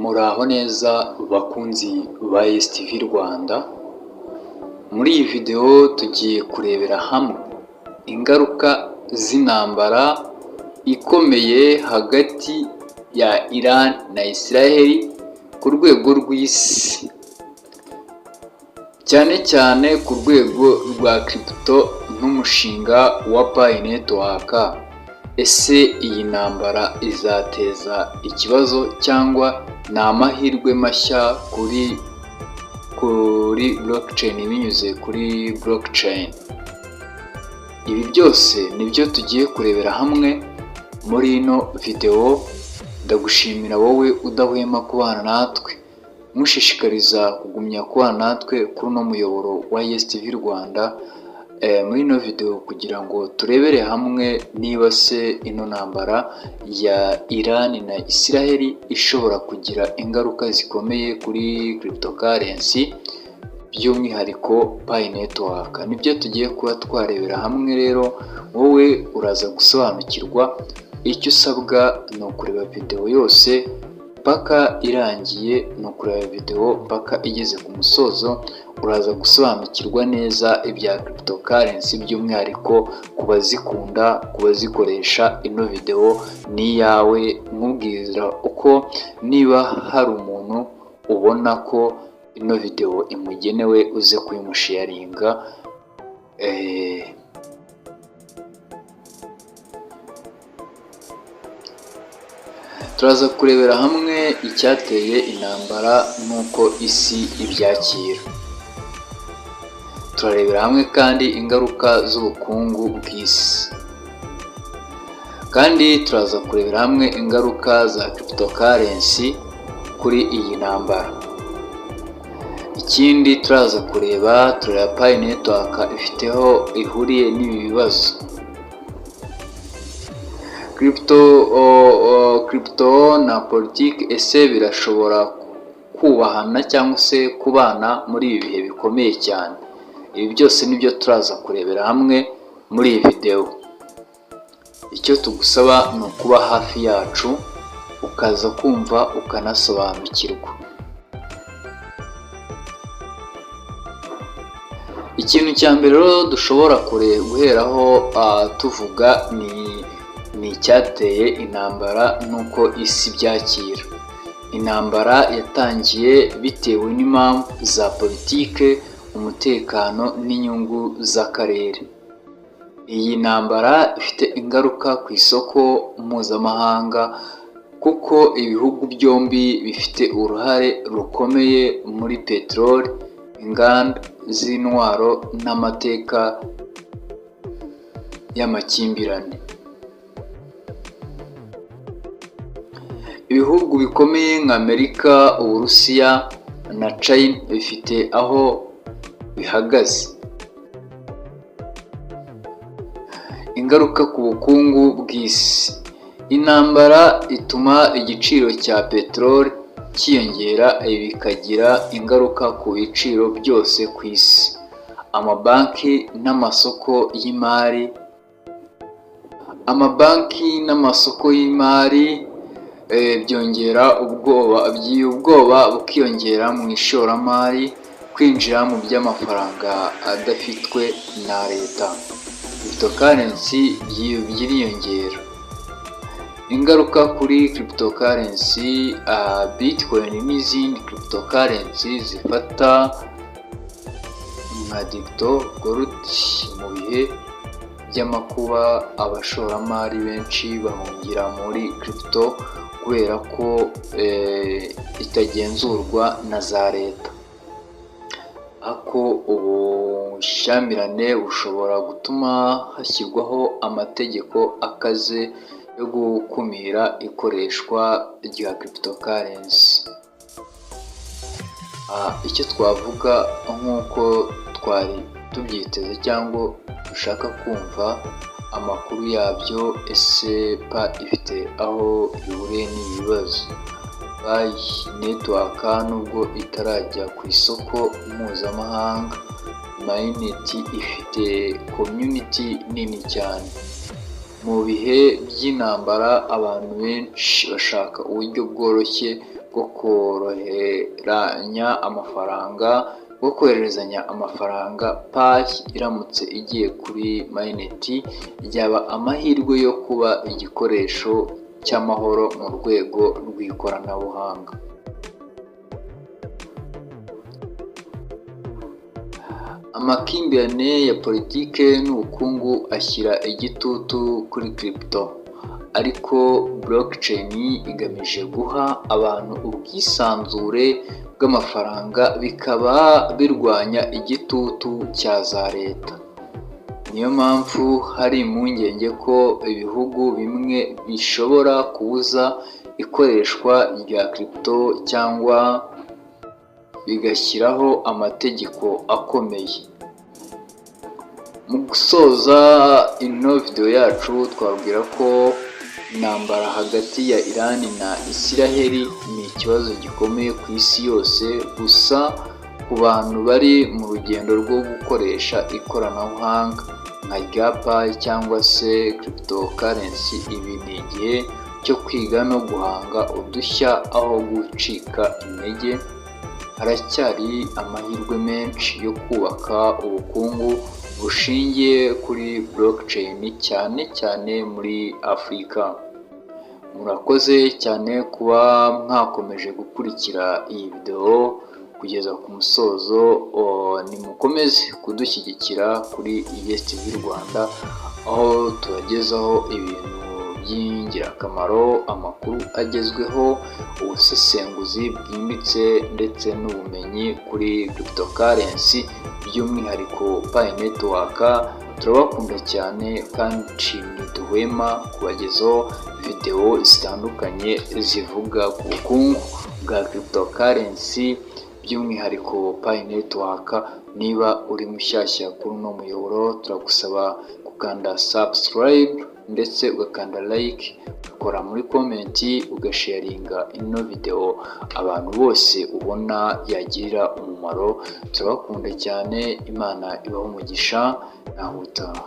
Muraho neza bakunzi ba STV Rwanda, muri iyi video tugiye kurebera hamwe ingaruka z'intambara ikomeye hagati ya Iran na Israel ku rwego rw'isi, cyane cyane ku rwego rwa crypto n'umushinga wa Pi Network. Ese iyi ntambara izateza ikibazo cyangwa ni amahirwe mashya kuri blockchain binyuze kuri blockchain? Ibi byose nibyo tugiye kurebera hamwe muri ino video. Ndagushimira wowe udahwema kubana natwe, mushishikariza kugumya kubana natwe kuri uno muyoboro wa STV Rwanda muri ino video kugira ngo turebere hamwe niba se ino ntambara ya Iran na Israel ishobora kugira ingaruka zikomeye kuri cryptocurrency, by'umwihariko Pi Network. Nibyo tugiye kuba twarebera hamwe. Rero wowe uraza gusobanukirwa, icyo usabwa ni ukureba video yose paka irangiye, ni ukureba video paka igeze ku musozo. Uraza gusobanukirwa neza ibya cryptocurrency, by'umwihariko ku bazikunda, ku bazikoresha. Ino video ni iyawe, nkubwira uko niba hari umuntu ubona ko ino video imugenewe uze kuyimusharinga. Turaza kurebera hamwe icyateye intambara n'uko isi ibyakira. Turarebera hamwe kandi ingaruka z'ubukungu bw'isi, kandi turaza kurebera hamwe ingaruka za cryptocurrency kuri iyi ntambara. Ikindi turaza kureba Pi Network ifiteho ihuriye n'ibi bibazo. Crypto na politiki, ese birashobora kubahana cyangwa se kubana muri ibi bihe bikomeye cyane? Ibi byose nibyo turaza kurebera hamwe muri iyi video. Icyo tugusaba ni ukuba hafi yacu ukaza kumva ukanasobanukirwa. Ikintu cya mbere rero dushobora guheraho tuvuga ni icyateye intambara n'uko isi byakira. Intambara yatangiye bitewe n'impamvu za politike, umutekano n'inyungu z'akarere. Iyi ntambara ifite ingaruka ku isoko mpuzamahanga kuko ibihugu byombi bifite uruhare rukomeye muri peteroli, inganda z'intwaro n'amateka y'amakimbirane. Ibihugu bikomeye nka Amerika, Uburusiya na China bifite aho bihagaze. Ingaruka ku bukungu bw'isi. Intambara ituma igiciro cya peteroli cyiyongera, bikagira ingaruka ku biciro byose ku isi. Amabanki n'amasoko y'imari byongera ubwoba bukiyongera mu ishoramari, kwinjira mu by'amafaranga adafitwe na leta. Cryptocurrency biriyongera. Ingaruka kuri cryptocurrency, Bitcoin n'izindi cryptocurrency zifata nka Gold. Mu bihe by'amakuba abashoramari benshi bahungira muri crypto kubera ko itagenzurwa na za leta. Ako ubushyamirane bushobora gutuma hashyirwaho amategeko akaze yo gukumira ikoreshwa rya cryptocurrency. Icyo twavuga nk'uko twari tubyiteze cyangwa dushaka kumva amakuru yabyo, ese ifite aho ihuriye n'ibibazo. Pi Network nubwo itarajya ku isoko mpuzamahanga, mainnet ifite community nini cyane. Mu bihe by'intambara abantu benshi bashaka uburyo bworoshye bwo koroheranya amafaranga, bwo kohererezanya amafaranga Pi iramutse igiye kuri mainnet, byaba amahirwe yo kuba igikoresho cy'amahoro mu rwego rw'ikoranabuhanga. Amakimbirane ya politike n'ubukungu ashyira igitutu kuri crypto, ariko blockchain igamije guha abantu ubwisanzure bw'amafaranga, bikaba birwanya igitutu cya za leta. Niyo mpamvu hari impungenge ko ibihugu bimwe bishobora kubuza ikoreshwa rya crypto cyangwa bigashyiraho amategeko akomeye. Mu gusoza ino video yacu twabwira ko intambara hagati ya Iran na Israel ni ikibazo gikomeye ku isi yose, gusa ku bantu bari mu rugendo rwo gukoresha ikoranabuhanga nka rya Pi cyangwa se cryptocurrency, ibi ni igihe cyo kwiga no guhanga udushya aho gucika intege. Haracyari amahirwe menshi yo kubaka ubukungu bushingiye kuri blockchain, cyane cyane muri Afurika. Murakoze cyane kuba mwakomeje gukurikira iyi video kugeza ku musozo. Nimukomeze kudushyigikira kuri ES TV Rwanda, aho tubagezaho ibintu by'ingirakamaro, amakuru agezweho, ubusesenguzi bwimbitse ndetse n'ubumenyi kuri cryptocurrency, by'umwihariko Pi Network. Turabakunda cyane kandi ntiduhwema kubagezaho video zitandukanye zivuga ku bukungu bwa cryptocurrency, by'umwihariko Pi Network. Niba uri mushyashya kuri uno muyoboro, turagusaba gukanda subscribe ndetse ugakanda like, ukora muri comment, ugasharinga ino video abantu bose ubona yagirira umumaro. Turabakunda cyane, Imana ibahe umugisha, naho utaha.